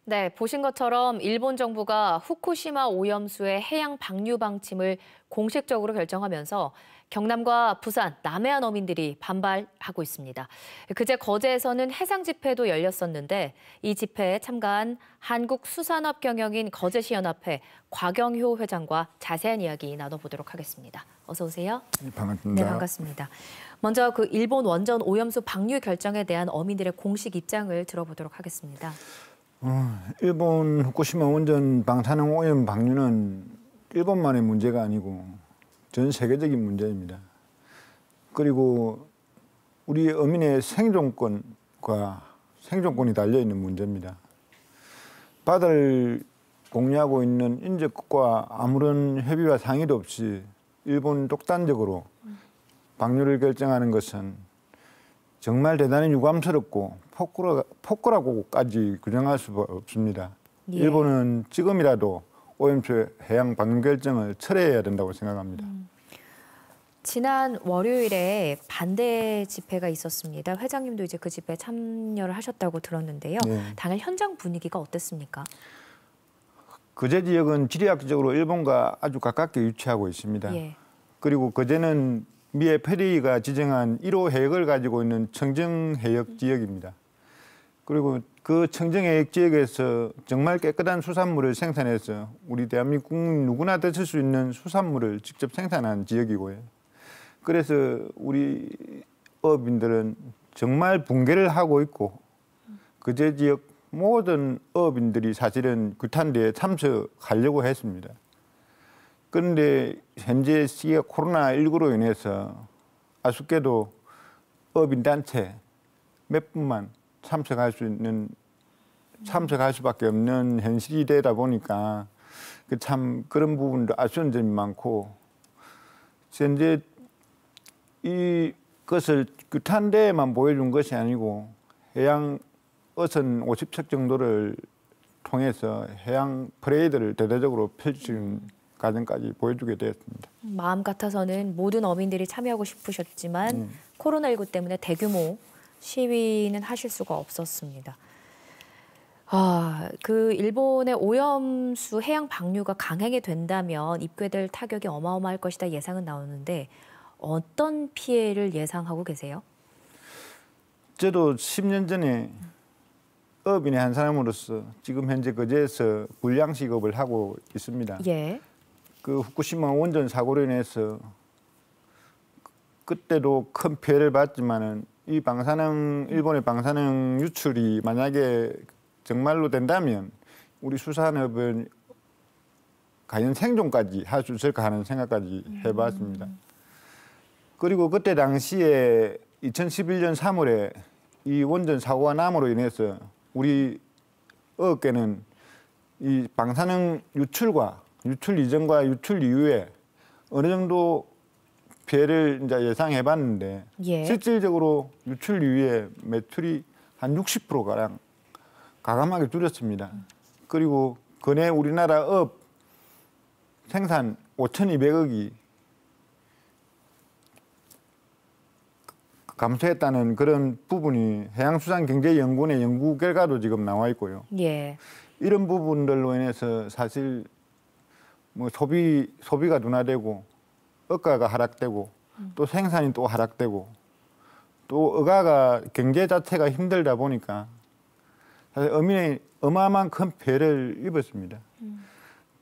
네, 보신 것처럼 일본 정부가 후쿠시마 오염수의 해양 방류 방침을 공식적으로 결정하면서 경남과 부산, 남해안 어민들이 반발하고 있습니다. 그제 거제에서는 해상 집회도 열렸었는데 이 집회에 참가한 한국수산업경영인 거제시연합회 곽영효 회장과 자세한 이야기 나눠보도록 하겠습니다. 어서 오세요. 네, 반갑습니다. 네, 반갑습니다. 먼저 그 일본 원전 오염수 방류 결정에 대한 어민들의 공식 입장을 들어보도록 하겠습니다. 일본 후쿠시마 원전 방사능 오염 방류는 일본만의 문제가 아니고 전 세계적인 문제입니다. 그리고 우리 어민의 생존권이 달려있는 문제입니다. 바다를 공유하고 있는 인접국과 아무런 협의와 상의도 없이 일본 독단적으로 방류를 결정하는 것은 정말 대단히 유감스럽고 폭거라고까지 규정할 수 없습니다. 예. 일본은 지금이라도 오염수 해양 방류 결정을 철회해야 된다고 생각합니다. 지난 월요일에 반대 집회가 있었습니다. 회장님도 이제 그 집회에 참여를 하셨다고 들었는데요. 네. 당일 현장 분위기가 어땠습니까? 거제 지역은 지리학적으로 일본과 아주 가깝게 위치하고 있습니다. 예. 그리고 거제는 미에 페리가 지정한 1호 해역을 가지고 있는 청정해역 지역입니다. 그리고 그 청정해역 지역에서 정말 깨끗한 수산물을 생산해서 우리 대한민국 국민 누구나 드실 수 있는 수산물을 직접 생산한 지역이고요. 그래서 우리 어업인들은 정말 붕괴를 하고 있고 거제 지역 모든 어업인들이 사실은 규탄대에 참석하려고 했습니다. 그런데 현재 시기가 코로나19로 인해서 아쉽게도 어업인단체 몇 분만 참석할 수밖에 없는 현실이 되다 보니까 참 그런 부분도 아쉬운 점이 많고, 현재 이것을 규탄대에만 보여준 것이 아니고 해양 어선 50척 정도를 통해서 해양 퍼레이드를 대대적으로 펼친 과정까지 보여주게 되었습니다. 마음 같아서는 모든 어민들이 참여하고 싶으셨지만 코로나19 때문에 대규모 시위는 하실 수가 없었습니다. 그 일본의 오염수 해양 방류가 강행이 된다면 입게될 타격이 어마어마할 것이다 예상은 나오는데 어떤 피해를 예상하고 계세요? 저도 10년 전에 어업인의 한 사람으로서 지금 현재 거제에서 불량식업을 하고 있습니다. 예. 그 후쿠시마 원전 사고로 인해서 그때도 큰 피해를 봤지만은 이 일본의 방사능 유출이 만약에 정말로 된다면 우리 수산업은 과연 생존까지 할 수 있을까 하는 생각까지 해봤습니다. 그리고 그때 당시에 2011년 3월에 이 원전 사고가 남으로 인해서 우리 어업계는 이 방사능 유출 이전과 유출 이후에 어느 정도 피해를 이제 예상해봤는데 예. 실질적으로 유출 이후에 매출이 한 60%가량 가감하게 줄였습니다. 그리고 근해 우리나라 어업 생산 5,200억이 감소했다는 그런 부분이 해양수산경제연구원의 연구 결과도 지금 나와 있고요. 예. 이런 부분들로 인해서 사실 뭐 소비가 둔화되고 어가가 하락되고 또 생산이 또 하락되고 또 어가가 경제 자체가 힘들다 보니까 사실 어민이 어마어마한 큰 피해를 입었습니다.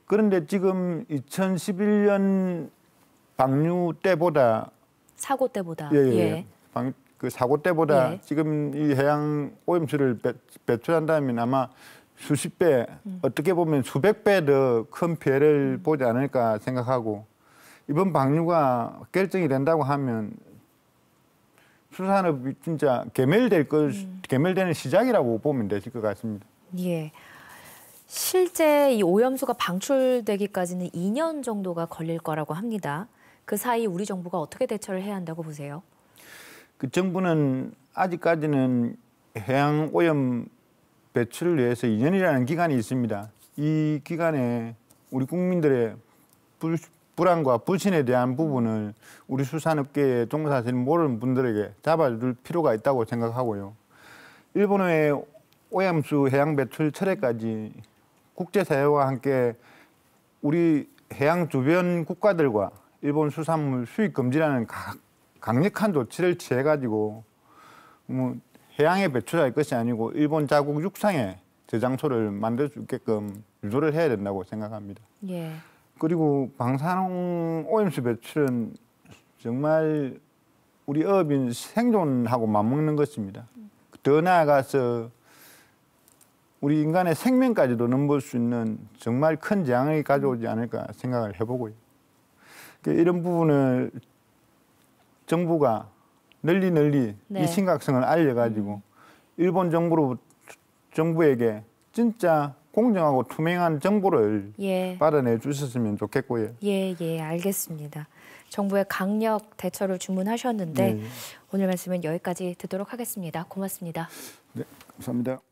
그런데 지금 2011년 방류 때보다 사고 때보다 예. 그 사고 때보다 예. 지금 이 해양 오염수를 배출한다면 아마 수십 배, 어떻게 보면 수백 배 더 큰 피해를 보지 않을까 생각하고 이번 방류가 결정이 된다고 하면 수산업이 진짜 괴멸되는 시작이라고 보면 되실 것 같습니다. 예. 실제 이 오염수가 방출되기까지는 2년 정도가 걸릴 거라고 합니다. 그 사이 우리 정부가 어떻게 대처를 해야 한다고 보세요? 그 정부는 아직까지는 해양 오염 배출을 위해서 2년이라는 기간이 있습니다. 이 기간에 우리 국민들의 불안과 불신에 대한 부분을 우리 수산업계에 종사하시는 모든 분들에게 잡아줄 필요가 있다고 생각하고요. 일본의 오염수 해양 배출 철회까지 국제사회와 함께 우리 해양 주변 국가들과 일본 수산물 수입 금지라는 강력한 조치를 취해가지고 뭐 해양에 배출할 것이 아니고 일본 자국 육상에 저장소를 만들 수 있게끔 유도를 해야 된다고 생각합니다. 예. 그리고 방사능 오염수 배출은 정말 우리 어업인 생존하고 맞먹는 것입니다. 더 나아가서 우리 인간의 생명까지도 넘볼 수 있는 정말 큰 재앙을 가져오지 않을까 생각을 해보고요. 이런 부분을 정부가 널리 네. 이 심각성을 알려가지고 일본 정부에게 진짜 공정하고 투명한 정보를 예. 받아내 주셨으면 좋겠고요. 예, 알겠습니다. 정부의 강력 대처를 주문하셨는데 네. 오늘 말씀은 여기까지 듣도록 하겠습니다. 고맙습니다. 네, 감사합니다.